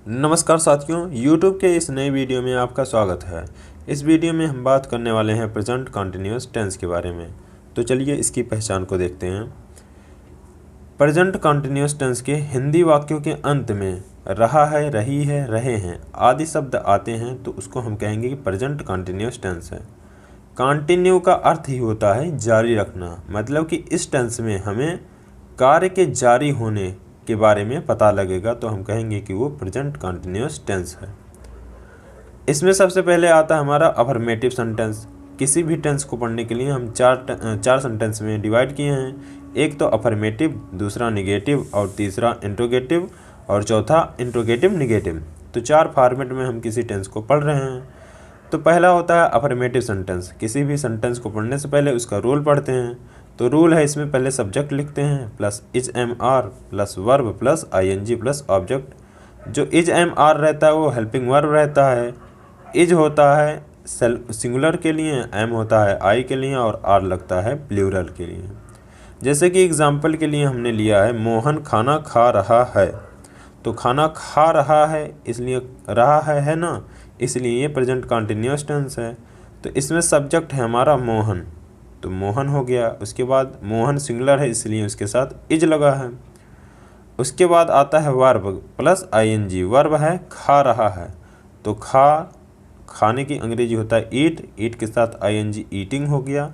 नमस्कार साथियों, YouTube के इस नए वीडियो में आपका स्वागत है। इस वीडियो में हम बात करने वाले हैं प्रेजेंट कंटिन्यूअस टेंस के बारे में। तो चलिए इसकी पहचान को देखते हैं। प्रेजेंट कंटिन्यूअस टेंस के हिंदी वाक्यों के अंत में रहा है, रही है, रहे हैं आदि शब्द आते हैं तो उसको हम कहेंगे कि प्रेजेंट कंटिन्यूअस टेंस है। कंटिन्यू का अर्थ ही होता है जारी रखना, मतलब कि इस टेंस में हमें कार्य के जारी होने के बारे में पता लगेगा तो हम कहेंगे कि वो प्रेजेंट कंटिन्यूअस टेंस है। इसमें सबसे पहले आता है हमारा अफर्मेटिव सेंटेंस। किसी भी टेंस को पढ़ने के लिए हम चार सेंटेंस में डिवाइड किए हैं। एक तो अफर्मेटिव, दूसरा निगेटिव और तीसरा इंट्रोगेटिव और चौथा इंट्रोगेटिव निगेटिव। तो चार फॉर्मेट में हम किसी टेंस को पढ़ रहे हैं। तो पहला होता है अफर्मेटिव सेंटेंस। किसी भी सेंटेंस को पढ़ने से पहले उसका रूल पढ़ते हैं। तो रूल है, इसमें पहले सब्जेक्ट लिखते हैं plus is am are plus verb plus ING plus object. जो इज एम आर रहता है वो हेल्पिंग वर्ब रहता है। इज होता है सिंगुलर के लिए, एम होता है आई के लिए और आर लगता है प्लूरल के लिए। जैसे कि एग्जाम्पल के लिए हमने लिया है मोहन खाना खा रहा है। तो खाना खा रहा है इसलिए रहा है ना, इसलिए ये प्रेजेंट कंटिन्यूअस टेंस है। तो इसमें सब्जेक्ट है हमारा मोहन, तो मोहन हो गया। उसके बाद मोहन सिंगुलर है इसलिए उसके साथ इज लगा है। उसके बाद आता है वर्ब प्लस आईएनजी। वर्ब है खा रहा है, तो खाने की अंग्रेजी होता है ईट, ईट के साथ आईएनजी ईटिंग हो गया।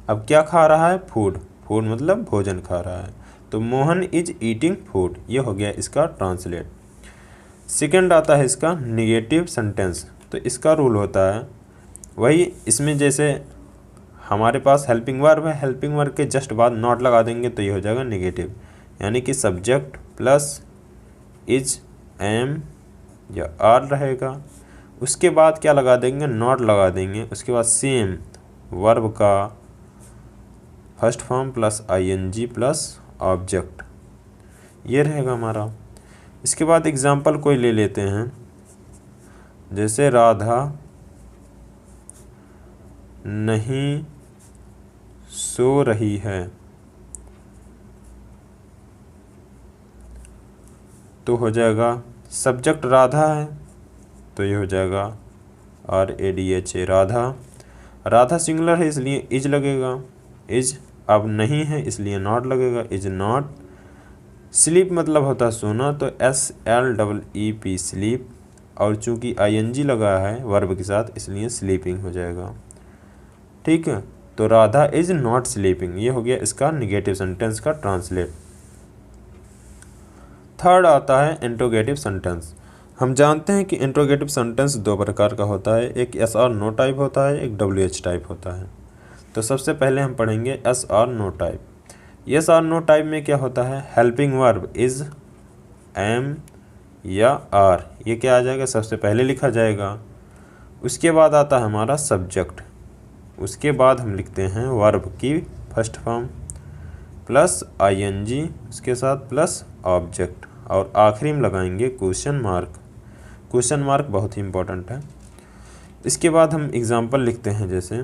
अब क्या खा रहा है? फूड, फूड मतलब भोजन खा रहा है। तो मोहन इज ईटिंग फूड, ये हो गया इसका ट्रांसलेट। सेकंड आता है इसका निगेटिव सेंटेंस। तो इसका रूल होता है वही, इसमें जैसे हमारे पास हेल्पिंग वर्ब है, हेल्पिंग वर्ब के जस्ट बाद नॉट लगा देंगे तो ये हो जाएगा नेगेटिव, यानी कि सब्जेक्ट प्लस इज एम या आर रहेगा। उसके बाद क्या लगा देंगे? नॉट लगा देंगे। उसके बाद सेम वर्ब का first form plus ING plus object, ये रहेगा हमारा। इसके बाद एग्जाम्पल कोई ले लेते हैं, जैसे राधा नहीं सो रही है, तो हो जाएगा सब्जेक्ट राधा है तो ये हो जाएगा RADHA राधा। राधा सिंगुलर है इसलिए इज लगेगा, इज अब नहीं है इसलिए नॉट लगेगा, इज नॉट। स्लीप मतलब होता है सोना, तो SLEEP स्लीप, और चूंकि ING लगा है वर्ब के साथ इसलिए स्लीपिंग हो जाएगा। ठीक है, तो राधा इज नॉट स्लीपिंग, ये हो गया इसका निगेटिव सेंटेंस का ट्रांसलेट। थर्ड आता है इंट्रोगेटिव सेंटेंस। हम जानते हैं कि इंट्रोगेटिव सेंटेंस दो प्रकार का होता है, एक यस और नो टाइप होता है, एक WH टाइप होता है। तो सबसे पहले हम पढ़ेंगे यस और नो टाइप। यस और नो टाइप में क्या होता है? हेल्पिंग वर्ब इज, एम या आर, ये क्या आ जाएगा? सबसे पहले लिखा जाएगा। उसके बाद आता है हमारा सब्जेक्ट, उसके बाद हम लिखते हैं वर्ब की फर्स्ट फॉर्म प्लस ING उसके साथ प्लस ऑब्जेक्ट, और आखिरी में लगाएंगे क्वेश्चन मार्क। क्वेश्चन मार्क बहुत ही इम्पोर्टेंट है। इसके बाद हम एग्जाम्पल लिखते हैं, जैसे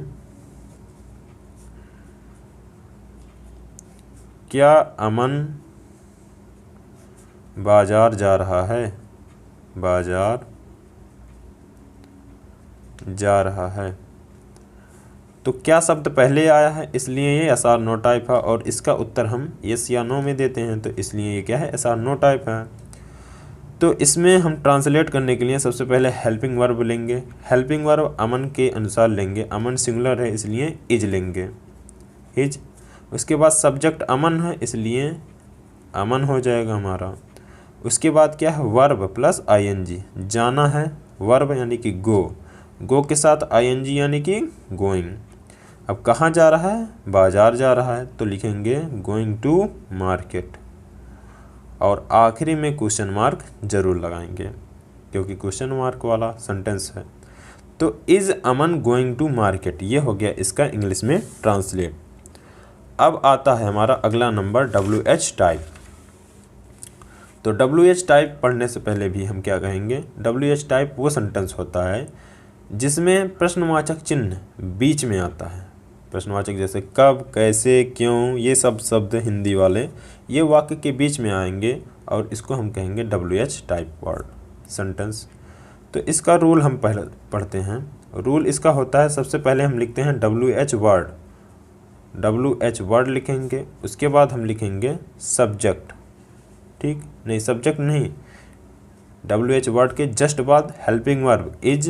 क्या अमन बाजार जा रहा है? बाजार जा रहा है, तो क्या शब्द पहले आया है इसलिए ये एस आर नो टाइप है, और इसका उत्तर हम यस या नो में देते हैं तो इसलिए ये क्या है? एस आर नो टाइप है। तो इसमें हम ट्रांसलेट करने के लिए सबसे पहले हेल्पिंग वर्ब लेंगे। हेल्पिंग वर्ब अमन के अनुसार लेंगे, अमन सिंगुलर है इसलिए इज लेंगे, इज। उसके बाद सब्जेक्ट अमन है इसलिए अमन हो जाएगा हमारा। उसके बाद क्या है? Verb plus ING। जाना है वर्ब यानी कि गो, गो के साथ ING यानी कि गोइंग। अब कहाँ जा रहा है? बाजार जा रहा है, तो लिखेंगे गोइंग टू मार्केट, और आखिरी में क्वेश्चन मार्क जरूर लगाएंगे क्योंकि क्वेश्चन मार्क वाला सेंटेंस है। तो is Aman going to market, ये हो गया इसका इंग्लिश में ट्रांसलेट। अब आता है हमारा अगला नंबर WH टाइप। तो WH टाइप पढ़ने से पहले भी हम क्या कहेंगे? WH टाइप वो सेंटेंस होता है जिसमें प्रश्नवाचक चिन्ह बीच में आता है। प्रश्नवाचक जैसे कब, कैसे, क्यों, ये सब शब्द हिंदी वाले ये वाक्य के बीच में आएंगे और इसको हम कहेंगे WH टाइप वर्ड। सेंटेंस। तो इसका रूल हम पहले पढ़ते हैं। रूल इसका होता है, सबसे पहले हम लिखते हैं WH वर्ड, WH वर्ड लिखेंगे, उसके बाद हम लिखेंगे सब्जेक्ट, ठीक नहीं सब्जेक्ट नहीं, WH वर्ड के जस्ट बाद हेल्पिंग वर्ब इज,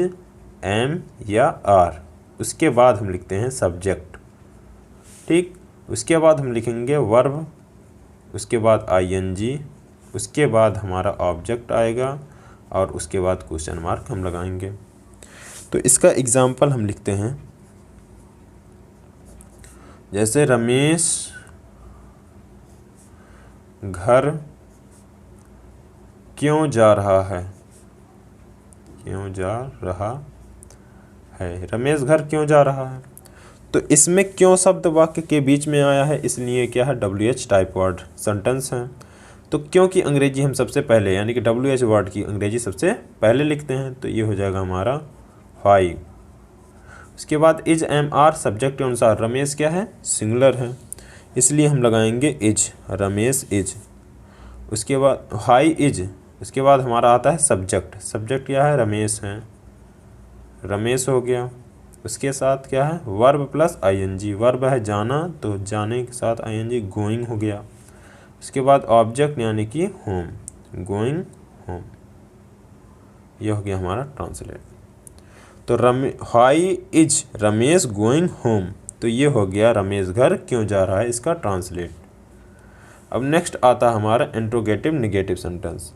एम या आर, उसके बाद हम लिखते हैं सब्जेक्ट, ठीक। उसके बाद हम लिखेंगे वर्ब, उसके बाद ING, उसके बाद हमारा ऑब्जेक्ट आएगा और उसके बाद क्वेश्चन मार्क हम लगाएंगे। तो इसका एग्जाम्पल हम लिखते हैं, जैसे रमेश घर क्यों जा रहा है, क्यों जा रहा है, रमेश घर क्यों जा रहा है। तो इसमें क्यों शब्द वाक्य के बीच में आया है, इसलिए क्या है WH टाइप वर्ड सेंटेंस है। तो क्यों की अंग्रेजी हम सबसे पहले यानी कि WH वर्ड की अंग्रेजी सबसे पहले लिखते हैं, तो ये हो जाएगा हमारा व्हाई। उसके बाद इज, एम, आर सब्जेक्ट के अनुसार रमेश क्या है, सिंगुलर है, इसलिए हम लगाएंगे इज, रमेश इज। उसके बाद व्हाई इज, उसके बाद हमारा आता है सब्जेक्ट, सब्जेक्ट क्या है, रमेश है, रमेश हो गया। उसके साथ क्या है वर्ब प्लस ING, वर्ब है जाना तो जाने के साथ ING, गोइंग हो गया। उसके बाद ऑब्जेक्ट यानी कि होम, गोइंग होम, ये हो गया हमारा ट्रांसलेट। तो why is Ramesh going home, तो ये हो गया रमेश घर क्यों जा रहा है, इसका ट्रांसलेट। अब नेक्स्ट आता है हमारा interrogative negative sentence.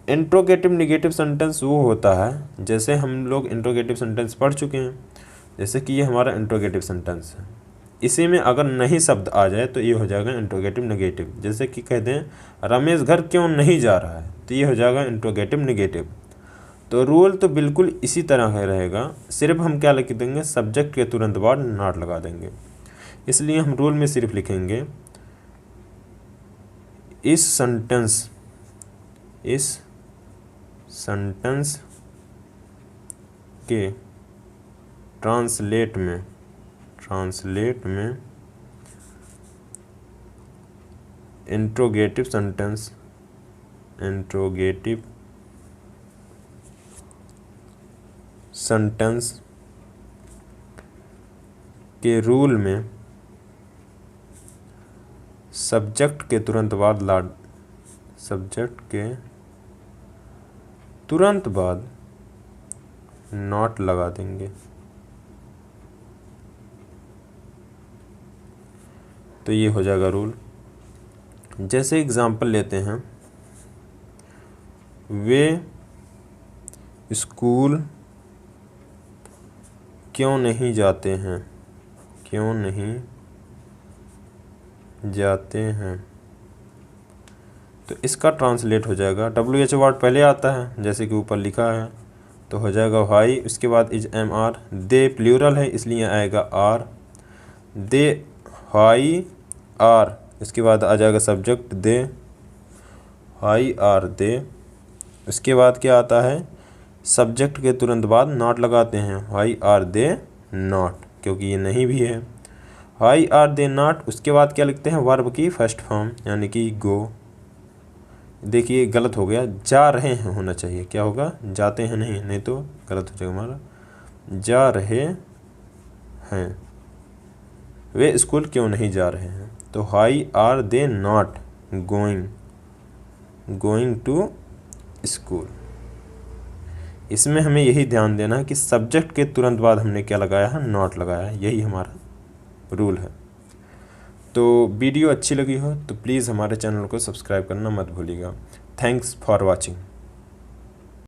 Interrogative negative sentence वो होता है, जैसे हम लोग इंट्रोगेटिव सेंटेंस पढ़ चुके हैं, जैसे कि ये हमारा इंट्रोगेटिव सेंटेंस है, इसी में अगर नहीं शब्द आ जाए तो ये हो जाएगा इंट्रोगेटिव निगेटिव। जैसे कि कहते हैं रमेश घर क्यों नहीं जा रहा है, तो ये हो जाएगा इंट्रोगेटिव निगेटिव। तो रूल तो बिल्कुल इसी तरह का रहेगा, सिर्फ हम क्या लिख देंगे, सब्जेक्ट के तुरंत बाद नॉट लगा देंगे। इसलिए हम रूल में सिर्फ लिखेंगे इस सेंटेंस के ट्रांसलेट में इंट्रोगेटिव सेंटेंस के रूल में सब्जेक्ट के तुरंत बाद नॉट लगा देंगे। तो ये हो जाएगा रूल। जैसे एग्जाम्पल लेते हैं, वे स्कूल क्यों नहीं जाते हैं, तो इसका ट्रांसलेट हो जाएगा, WH वर्ड पहले आता है जैसे कि ऊपर लिखा है, तो हो जाएगा व्हाई, उसके बाद is, am, are, they plural है इसलिए आएगा आर, दे व्हाई आर, इसके बाद आ जाएगा subject they, why are they. उसके बाद क्या आता है, सब्जेक्ट के तुरंत बाद नॉट लगाते हैं, व्हाई आर दे नॉट, क्योंकि ये नहीं भी है, व्हाई आर दे नॉट। उसके बाद क्या लिखते हैं, वर्ब की फर्स्ट फॉर्म यानी कि गो। देखिए गलत हो गया, जा रहे हैं होना चाहिए, क्या होगा, जाते हैं नहीं तो गलत हो जाएगा हमारा, जा रहे हैं, वे स्कूल क्यों नहीं जा रहे हैं, तो why are they not going to school. इसमें हमें यही ध्यान देना है कि सब्जेक्ट के तुरंत बाद हमने क्या लगाया है, नॉट लगाया है, यही हमारा रूल है। तो वीडियो अच्छी लगी हो तो प्लीज़ हमारे चैनल को सब्सक्राइब करना मत भूलिएगा। Thanks for watching.